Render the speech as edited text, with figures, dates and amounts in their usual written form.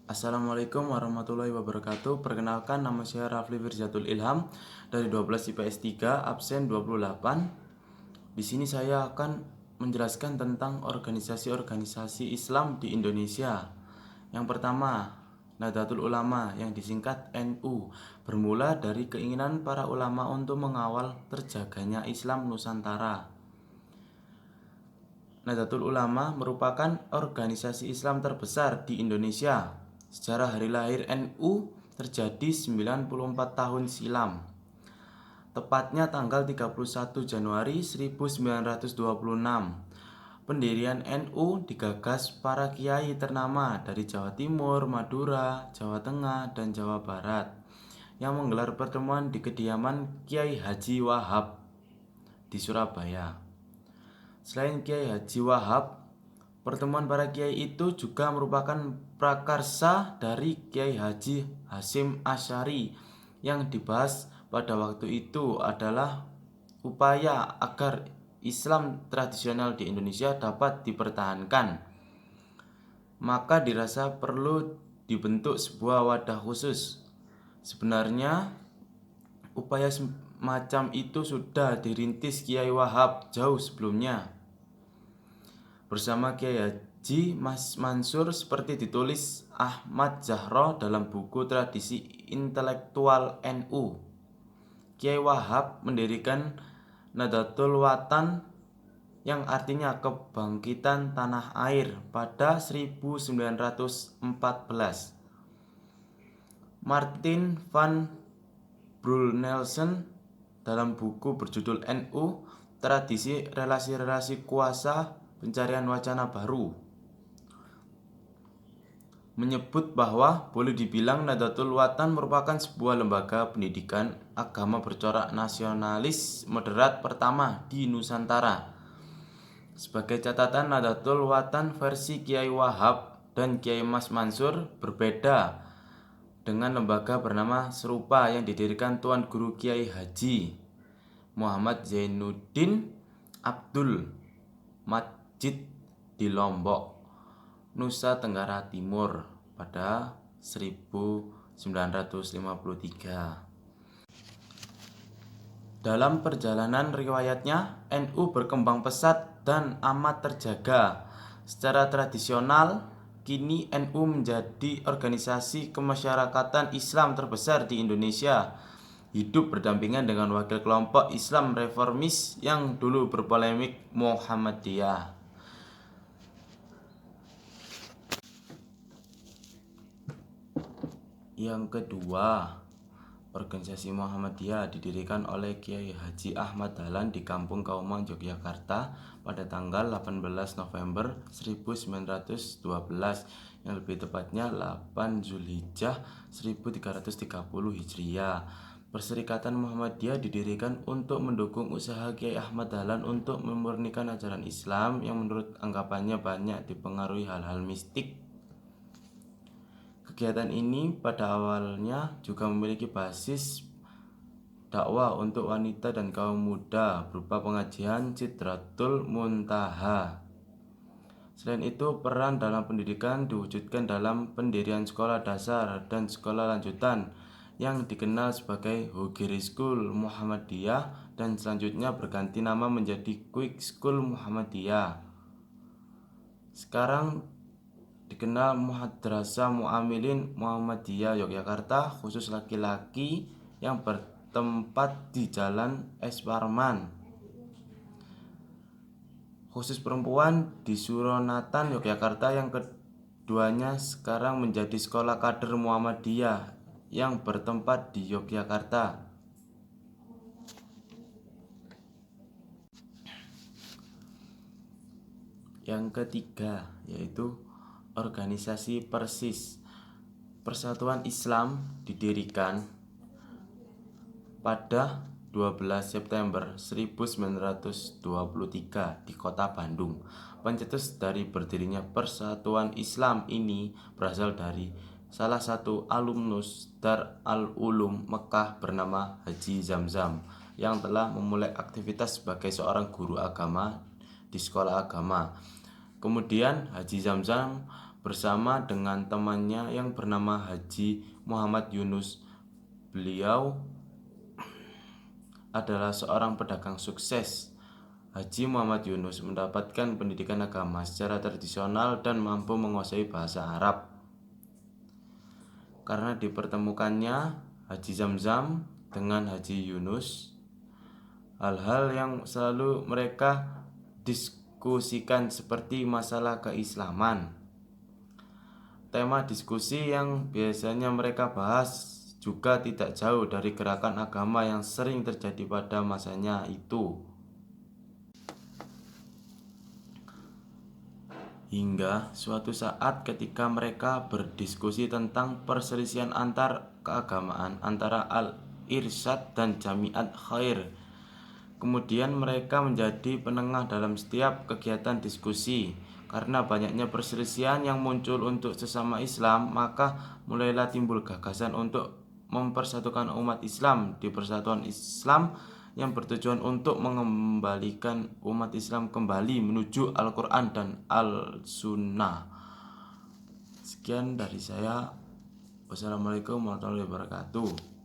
Assalamualaikum warahmatullahi wabarakatuh. Perkenalkan, nama saya Rafli Firzatul Ilham dari 12 IPS 3 absen 28. Di sini saya akan menjelaskan tentang organisasi-organisasi Islam di Indonesia. Yang pertama, Nahdlatul Ulama yang disingkat NU, bermula dari keinginan para ulama untuk mengawal terjaganya Islam Nusantara. Nahdlatul Ulama merupakan organisasi Islam terbesar di Indonesia. Sejarah hari lahir NU terjadi 94 tahun silam. Tepatnya tanggal 31 Januari 1926. Pendirian NU digagas para kiai ternama dari Jawa Timur, Madura, Jawa Tengah, dan Jawa Barat yang menggelar pertemuan di kediaman Kiai Haji Wahab di Surabaya. Selain Kiai Haji Wahab, pertemuan para kiai itu juga merupakan prakarsa dari Kiai Haji Hasyim Asy'ari. Yang dibahas pada waktu itu adalah upaya agar Islam tradisional di Indonesia dapat dipertahankan. Maka dirasa perlu dibentuk sebuah wadah khusus. Sebenarnya upaya semacam itu sudah dirintis Kiai Wahab jauh sebelumnya bersama Kiai Haji Mansur, seperti ditulis Ahmad Zahro dalam buku Tradisi Intelektual NU. Kiai Wahab mendirikan Nahdlatul Watan yang artinya kebangkitan tanah air pada 1914. Martin van Brul-Nelson dalam buku berjudul NU, Tradisi Relasi-relasi Kuasa Pencarian Wacana Baru, menyebut bahwa boleh dibilang Nahdlatul Watan merupakan sebuah lembaga pendidikan agama bercorak nasionalis moderat pertama di Nusantara. Sebagai catatan, Nahdlatul Watan versi Kiai Wahab dan Kiai Mas Mansur berbeda dengan lembaga bernama serupa yang didirikan Tuan Guru Kiai Haji Muhammad Zainuddin Abdul Madjid di Lombok, Nusa Tenggara Timur pada 1953. Dalam perjalanan riwayatnya, NU berkembang pesat dan amat terjaga. Secara tradisional, kini NU menjadi organisasi kemasyarakatan Islam terbesar di Indonesia, hidup berdampingan dengan wakil kelompok Islam reformis yang dulu berpolemik, Muhammadiyah. Yang kedua, organisasi Muhammadiyah didirikan oleh Kiai Haji Ahmad Dahlan di Kampung Kauman, Yogyakarta pada tanggal 18 November 1912, yang lebih tepatnya 8 Zulhijjah 1330 Hijriah. Perserikatan Muhammadiyah didirikan untuk mendukung usaha Kiai Ahmad Dahlan untuk memurnikan ajaran Islam yang menurut anggapannya banyak dipengaruhi hal-hal mistik. Kegiatan ini pada awalnya juga memiliki basis dakwah untuk wanita dan kaum muda berupa pengajian Sidratul Muntaha. Selain itu, peran dalam pendidikan diwujudkan dalam pendirian sekolah dasar dan sekolah lanjutan yang dikenal sebagai Hogiri School Muhammadiyah dan selanjutnya berganti nama menjadi Quick School Muhammadiyah. Sekarang dikenal Madrasah Mu'amilin Muhammadiyah Yogyakarta, khusus laki-laki, yang bertempat di Jalan Es Parman. Khusus perempuan di Suronatan Yogyakarta, yang keduanya sekarang menjadi Sekolah Kader Muhammadiyah yang bertempat di Yogyakarta. Yang ketiga yaitu organisasi Persis. Persatuan Islam didirikan pada 12 September 1923 di kota Bandung. Pencetus dari berdirinya Persatuan Islam ini berasal dari salah satu alumnus Dar al-Ulum Mekah bernama Haji Zamzam yang telah memulai aktivitas sebagai seorang guru agama di sekolah agama. Kemudian Haji Zamzam bersama dengan temannya yang bernama Haji Muhammad Yunus. Beliau adalah seorang pedagang sukses. Haji Muhammad Yunus mendapatkan pendidikan agama secara tradisional dan mampu menguasai bahasa Arab. Karena dipertemukannya Haji Zamzam dengan Haji Yunus, hal-hal yang selalu mereka diskusikan seperti masalah keislaman. Tema diskusi yang biasanya mereka bahas juga tidak jauh dari gerakan agama yang sering terjadi pada masanya itu. Hingga suatu saat ketika mereka berdiskusi tentang perselisihan antar keagamaan antara Al-Irsyad dan Jamiat Khair. Kemudian mereka menjadi penengah dalam setiap kegiatan diskusi. Karena banyaknya perselisihan yang muncul untuk sesama Islam, maka mulailah timbul gagasan untuk mempersatukan umat Islam di Persatuan Islam yang bertujuan untuk mengembalikan umat Islam kembali menuju Al-Quran dan Al-Sunnah. Sekian dari saya. Wassalamualaikum warahmatullahi wabarakatuh.